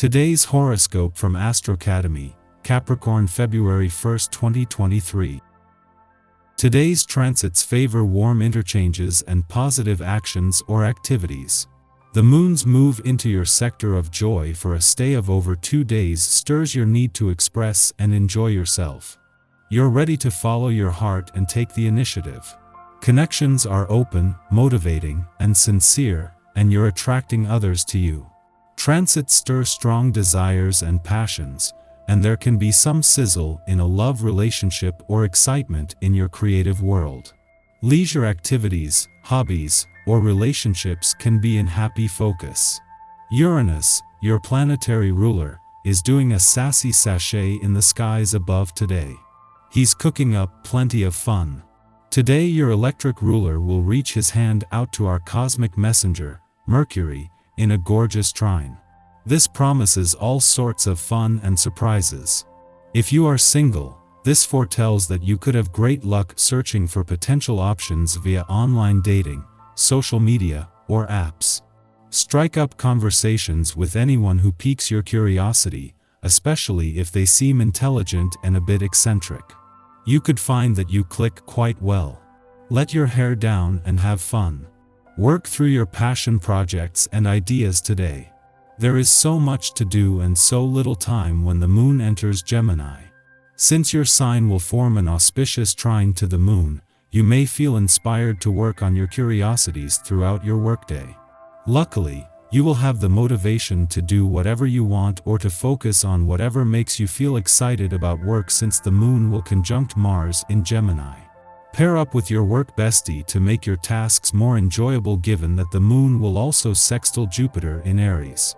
Today's horoscope from Astrocademy, Capricorn February 1, 2023. Today's transits favor warm interchanges and positive actions or activities. The moon's move into your sector of joy for a stay of over 2 days stirs your need to express and enjoy yourself. You're ready to follow your heart and take the initiative. Connections are open, motivating, and sincere, and you're attracting others to you. Transits stir strong desires and passions, and there can be some sizzle in a love relationship or excitement in your creative world. Leisure activities, hobbies, or relationships can be in happy focus. Uranus, your planetary ruler, is doing a sassy sashay in the skies above today. He's cooking up plenty of fun. Today your electric ruler will reach his hand out to our cosmic messenger, Mercury, in a gorgeous trine. This promises all sorts of fun and surprises. If you are single, this foretells that you could have great luck searching for potential options via online dating, social media, or apps. Strike up conversations with anyone who piques your curiosity, especially if they seem intelligent and a bit eccentric. You could find that you click quite well. Let your hair down and have fun. Work through your passion projects and ideas today. There is so much to do and so little time when the moon enters Gemini. Since your sign will form an auspicious trine to the moon, you may feel inspired to work on your curiosities throughout your workday. Luckily, you will have the motivation to do whatever you want or to focus on whatever makes you feel excited about work since the moon will conjunct Mars in Gemini. Pair up with your work bestie to make your tasks more enjoyable given that the moon will also sextile Jupiter in Aries.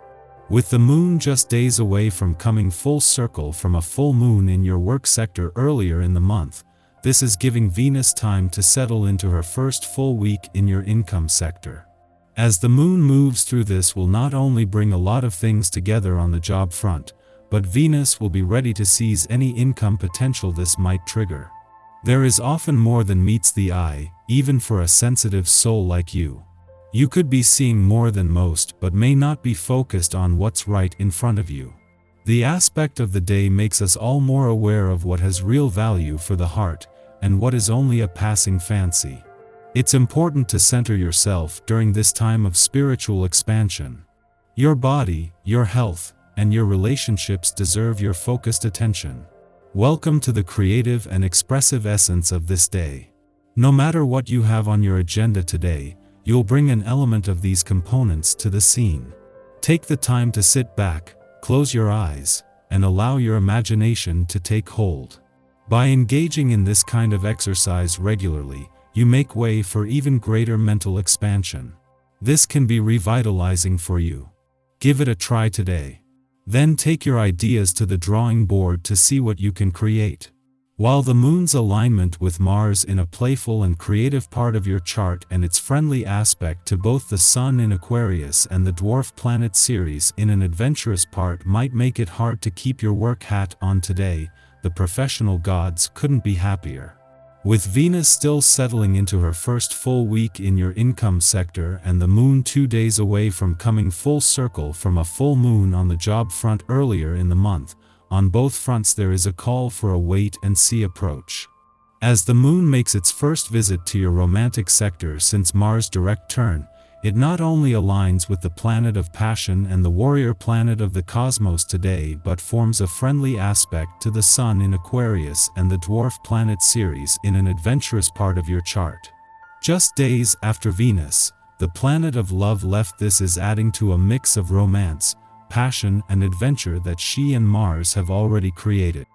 With the moon just days away from coming full circle from a full moon in your work sector earlier in the month, this is giving Venus time to settle into her first full week in your income sector. As the moon moves through, this will not only bring a lot of things together on the job front, but Venus will be ready to seize any income potential this might trigger. There is often more than meets the eye, even for a sensitive soul like you. You could be seeing more than most but may not be focused on what's right in front of you. The aspect of the day makes us all more aware of what has real value for the heart, and what is only a passing fancy. It's important to center yourself during this time of spiritual expansion. Your body, your health, and your relationships deserve your focused attention. Welcome to the creative and expressive essence of this day. No matter what you have on your agenda today, you'll bring an element of these components to the scene. Take the time to sit back, close your eyes, and allow your imagination to take hold. By engaging in this kind of exercise regularly, you make way for even greater mental expansion. This can be revitalizing for you. Give it a try today. Then take your ideas to the drawing board to see what you can create. While the moon's alignment with Mars in a playful and creative part of your chart and its friendly aspect to both the Sun in Aquarius and the dwarf planet Ceres in an adventurous part might make it hard to keep your work hat on today, the professional gods couldn't be happier. With Venus still settling into her first full week in your income sector and the moon 2 days away from coming full circle from a full moon on the job front earlier in the month, on both fronts there is a call for a wait-and-see approach. As the moon makes its first visit to your romantic sector since Mars' direct turn, it not only aligns with the planet of passion and the warrior planet of the cosmos today but forms a friendly aspect to the Sun in Aquarius and the dwarf planet Ceres in an adventurous part of your chart. Just days after Venus, the planet of love left, this is adding to a mix of romance, passion, and adventure that she and Mars have already created.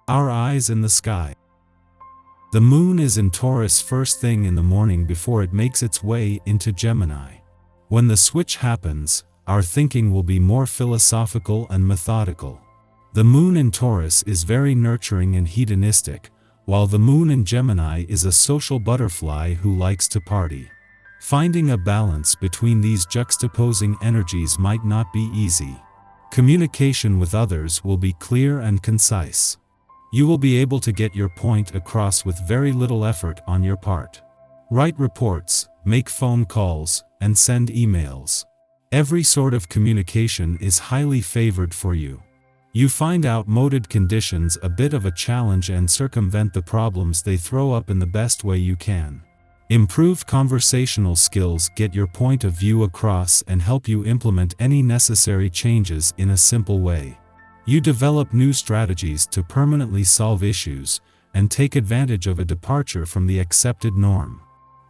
Our eyes in the sky. The moon is in Taurus first thing in the morning before it makes its way into Gemini. When the switch happens, our thinking will be more philosophical and methodical. The moon in Taurus is very nurturing and hedonistic, while the moon in Gemini is a social butterfly who likes to party. Finding a balance between these juxtaposing energies might not be easy. Communication with others will be clear and concise. You will be able to get your point across with very little effort on your part. Write reports, make phone calls, and send emails. Every sort of communication is highly favored for you. You find outmoded conditions a bit of a challenge and circumvent the problems they throw up in the best way you can. Improved conversational skills get your point of view across and help you implement any necessary changes in a simple way. You develop new strategies to permanently solve issues and take advantage of a departure from the accepted norm.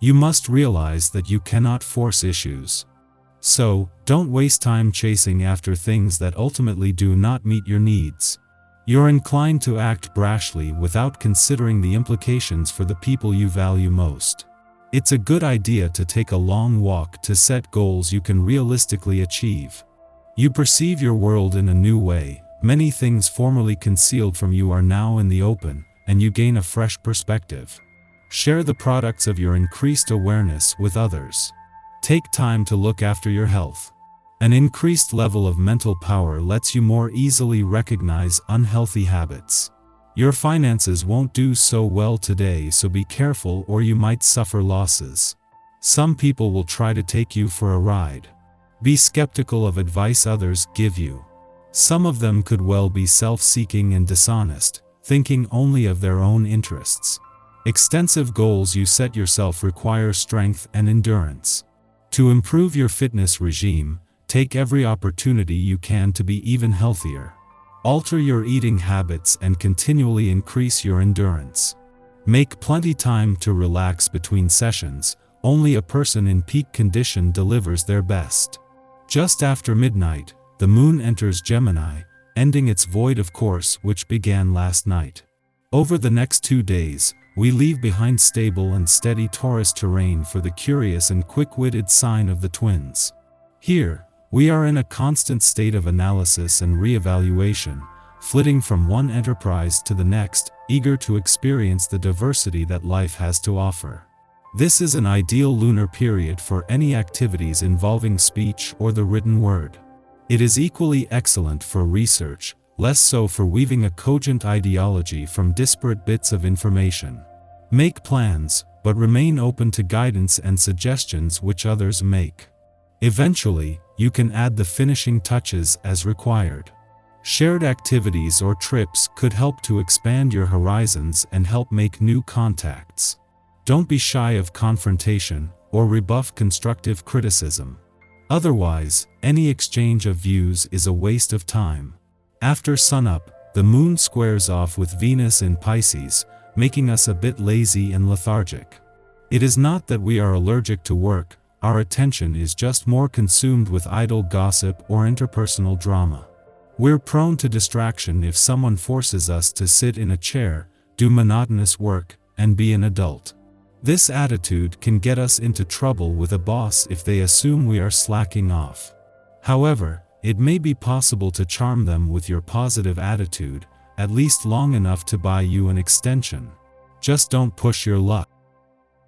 You must realize that you cannot force issues. So, don't waste time chasing after things that ultimately do not meet your needs. You're inclined to act brashly without considering the implications for the people you value most. It's a good idea to take a long walk to set goals you can realistically achieve. You perceive your world in a new way. Many things formerly concealed from you are now in the open, and you gain a fresh perspective. Share the products of your increased awareness with others. Take time to look after your health. An increased level of mental power lets you more easily recognize unhealthy habits. Your finances won't do so well today, so be careful or you might suffer losses. Some people will try to take you for a ride. Be skeptical of advice others give you. Some of them could well be self-seeking and dishonest, thinking only of their own interests. Extensive goals you set yourself require strength and endurance. To improve your fitness regime, take every opportunity you can to be even healthier. Alter your eating habits and continually increase your endurance. Make plenty time to relax between sessions. Only a person in peak condition delivers their best. Just after midnight, the moon enters Gemini, ending its void of course which began last night. Over the next 2 days, we leave behind stable and steady Taurus terrain for the curious and quick-witted sign of the Twins. Here, we are in a constant state of analysis and re-evaluation, flitting from one enterprise to the next, eager to experience the diversity that life has to offer. This is an ideal lunar period for any activities involving speech or the written word. It is equally excellent for research, less so for weaving a cogent ideology from disparate bits of information. Make plans, but remain open to guidance and suggestions which others make. Eventually, you can add the finishing touches as required. Shared activities or trips could help to expand your horizons and help make new contacts. Don't be shy of confrontation or rebuff constructive criticism. Otherwise, any exchange of views is a waste of time. After sunup, the moon squares off with Venus in Pisces, making us a bit lazy and lethargic. It is not that we are allergic to work, our attention is just more consumed with idle gossip or interpersonal drama. We're prone to distraction if someone forces us to sit in a chair, do monotonous work, and be an adult. This attitude can get us into trouble with a boss if they assume we are slacking off. However, it may be possible to charm them with your positive attitude, at least long enough to buy you an extension. Just don't push your luck.